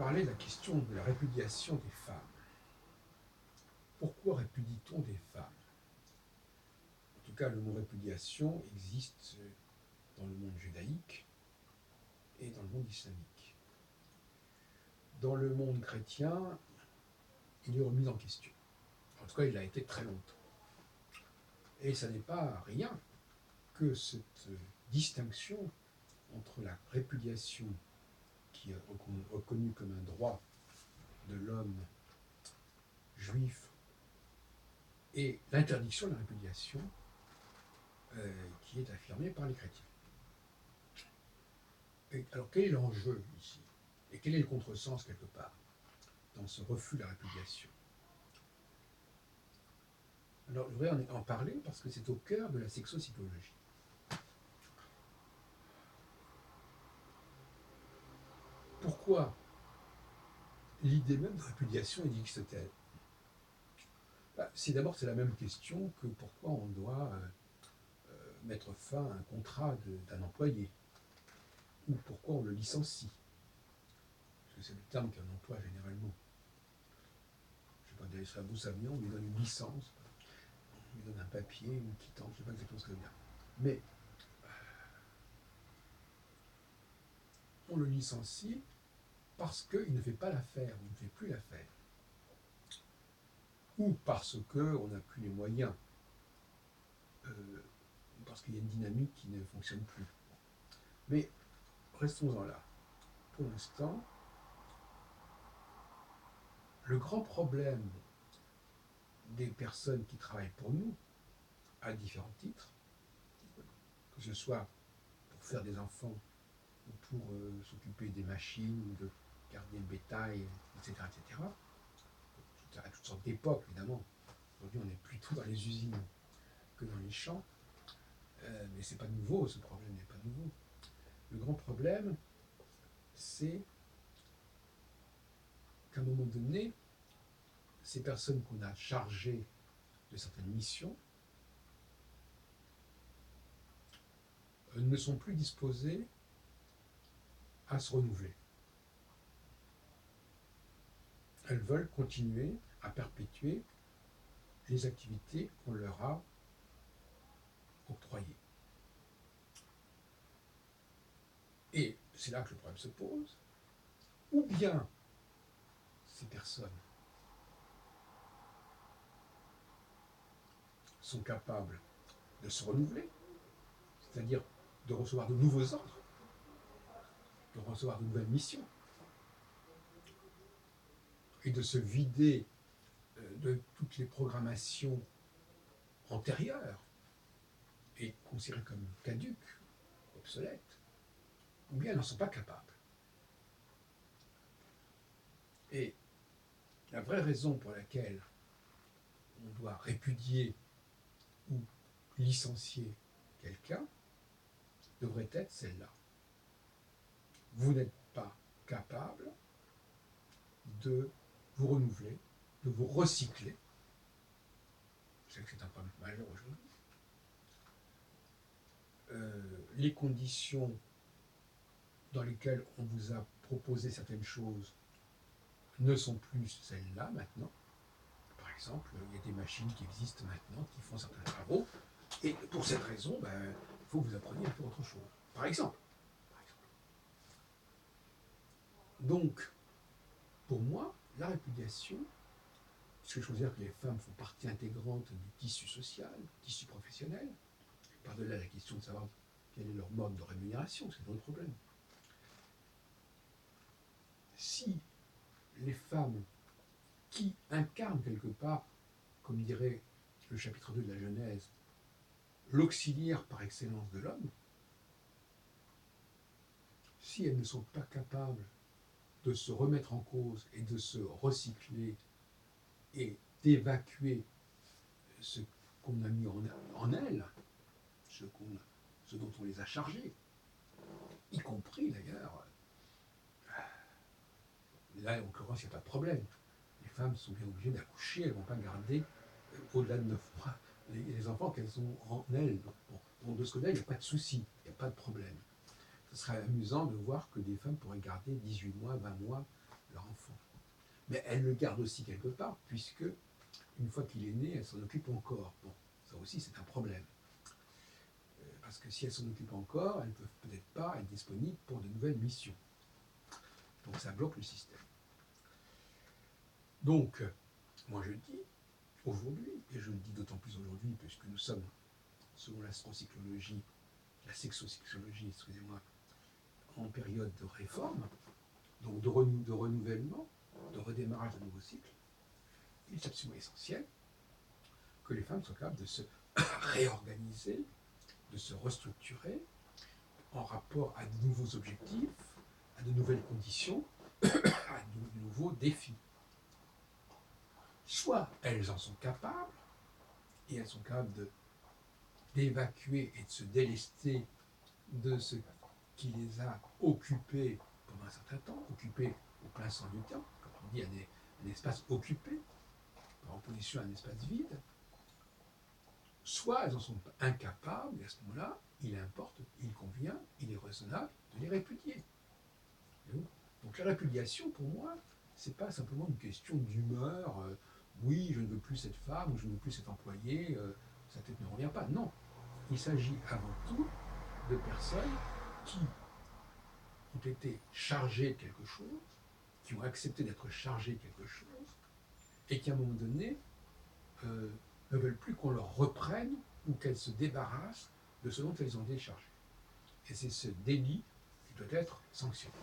parler de la question de la répudiation des femmes. Pourquoi répudie-t-on des femmes? En tout cas, le mot répudiation existe dans le monde judaïque et dans le monde islamique. Dans le monde chrétien, il est remis en question. En tout cas, il a été très longtemps. Et ça n'est pas rien que cette distinction entre la répudiation qui est reconnue comme un droit de l'homme juif et l'interdiction de la répudiation qui est affirmée par les chrétiens. Et alors quel est l'enjeu ici? Et quel est le contresens quelque part dans ce refus de la répudiation? Alors je voudrais en parler parce que c'est au cœur de la sexopsychologie. Pourquoi l'idée même de répudiation existe-t-elle? C'est la même question que pourquoi on doit mettre fin à un contrat d'un employé, ou pourquoi on le licencie, parce que c'est le terme qu'on emploie généralement. Je ne sais pas, d'ailleurs, ça vous savez, on lui donne une licence, on lui donne un papier, une quittance, je ne sais pas exactement ce que ça veut dire. Mais on le licencie parce qu'il ne fait pas l'affaire, ou il ne fait plus l'affaire. Ou parce qu'on n'a plus les moyens, parce qu'il y a une dynamique qui ne fonctionne plus. Mais restons-en là. Pour l'instant, le grand problème des personnes qui travaillent pour nous, à différents titres, que ce soit pour faire des enfants, ou pour s'occuper des machines, ou de garder le bétail, etc., etc., à toutes sortes d'époques, évidemment. Aujourd'hui, on est plutôt dans les usines que dans les champs, mais ce n'est pas nouveau, ce problème n'est pas nouveau. Le grand problème, c'est qu'à un moment donné, ces personnes qu'on a chargées de certaines missions ne sont plus disposées à se renouveler. Elles veulent continuer à perpétuer les activités qu'on leur a octroyées. Et c'est là que le problème se pose. Ou bien ces personnes sont capables de se renouveler, c'est-à-dire de recevoir de nouveaux ordres, de recevoir de nouvelles missions, et de se vider de toutes les programmations antérieures et considérées comme caduques, obsolètes, ou bien elles n'en sont pas capables. Et la vraie raison pour laquelle on doit répudier ou licencier quelqu'un devrait être celle-là. Vous n'êtes pas capable de vous renouveler, de vous recycler. Je sais que c'est un problème majeur aujourd'hui. Les conditions dans lesquelles on vous a proposé certaines choses ne sont plus celles-là maintenant. Par exemple, il y a des machines qui existent maintenant qui font certains travaux, et pour cette raison, il faut que vous appreniez à faire autre chose. Par exemple. Donc, pour moi, la répudiation, puisque je considère que les femmes font partie intégrante du tissu social, du tissu professionnel, par-delà la question de savoir quel est leur mode de rémunération, c'est un autre problème. Si les femmes qui incarnent quelque part, comme dirait le chapitre 2 de la Genèse, l'auxiliaire par excellence de l'homme, si elles ne sont pas capables de se remettre en cause et de se recycler et d'évacuer ce qu'on a mis en elles, ce dont on les a chargées, y compris d'ailleurs, là en l'occurrence il n'y a pas de problème, les femmes sont bien obligées d'accoucher, elles ne vont pas garder au-delà de 9 mois les enfants qu'elles ont en elles. Donc de ce côté-là, il n'y a pas de souci, il n'y a pas de problème. Ce serait amusant de voir que des femmes pourraient garder 18 mois, 20 mois leur enfant. Mais elles le gardent aussi quelque part, puisque une fois qu'il est né, elles s'en occupent encore. Bon, ça aussi c'est un problème. Parce que si elles s'en occupent encore, elles ne peuvent peut-être pas être disponibles pour de nouvelles missions. Donc ça bloque le système. Donc, moi je dis, aujourd'hui, et je le dis d'autant plus aujourd'hui, puisque nous sommes, selon la sexosexologie, excusez-moi, en période de réforme, donc de renouvellement, de redémarrage d'un nouveau cycle, il est absolument essentiel que les femmes soient capables de se réorganiser, de se restructurer en rapport à de nouveaux objectifs, à de nouvelles conditions, à de nouveaux défis. Soit elles en sont capables, et elles sont capables d'évacuer et de se délester de ce qui les a occupées pendant un certain temps, occupées au plein sens du terme, comme on dit, un espace occupé, par opposition à un espace vide, soit elles en sont incapables, et à ce moment-là, il importe, il convient, il est raisonnable de les répudier. Donc la répudiation, pour moi, c'est pas simplement une question d'humeur, oui, je ne veux plus cette femme, ou je ne veux plus cet employé, sa tête ne revient pas. Non, il s'agit avant tout de personnes qui ont été chargées de quelque chose, qui ont accepté d'être chargées de quelque chose, et qui à un moment donné ne veulent plus qu'on leur reprenne ou qu'elles se débarrassent de ce dont elles ont été chargées. Et c'est ce délit qui doit être sanctionné.